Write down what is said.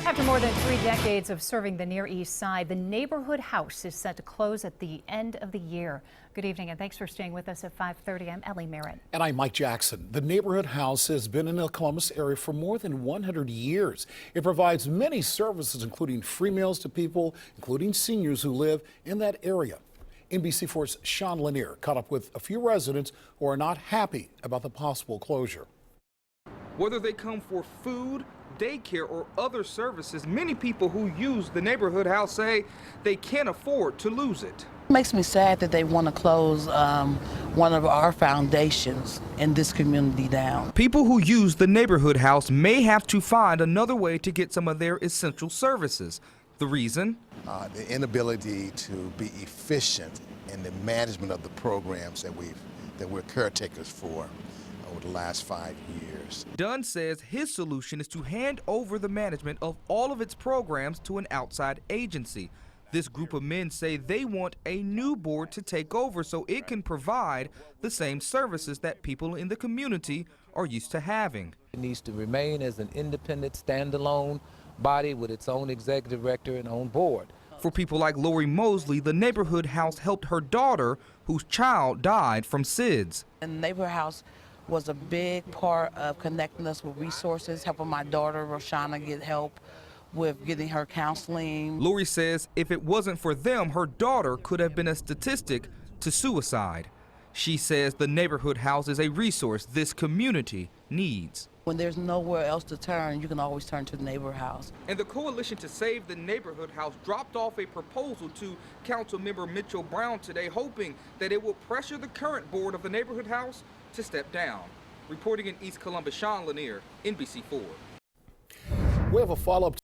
After more than 3 decades of serving the Near East Side, the Neighborhood House is set to close at the end of the year. Good evening, and thanks for staying with us at 5:30. I'm Ellie Merritt. And I'm Mike Jackson. The Neighborhood House has been in the Columbus area for more than 100 years. It provides many services, including free meals to people, including seniors who live in that area. NBC4's Sean Lanier caught up with a few residents who are not happy about the possible closure. Whether they come for food, daycare, or other services, many people who use the Neighborhood House say they can't afford to lose it. It makes me sad that they want to close one of our foundations in this community down. People who use the Neighborhood House may have to find another way to get some of their essential services. The reason? The inability to be efficient in the management of the programs that we're caretakers for over the last 5 years. Dunn says his solution is to hand over the management of all of its programs to an outside agency. This group of men say they want a new board to take over so it can provide the same services that people in the community are used to having. It needs to remain as an independent, standalone body with its own executive director and own board. For people like Lori Mosley, the Neighborhood House helped her daughter, whose child died from SIDS. And the Neighborhood House was a big part of connecting us with resources, helping my daughter, Roshana, get help with getting her counseling. Lori says if it wasn't for them, her daughter could have been a statistic to suicide. She says the Neighborhood House is a resource this community needs. When there's nowhere else to turn, you can always turn to the Neighborhood House. And the Coalition to Save the Neighborhood House dropped off a proposal to Councilmember Mitchell Brown today, hoping that it will pressure the current board of the Neighborhood House to step down. Reporting in East Columbus, Sean Lanier, NBC4. We have a follow-up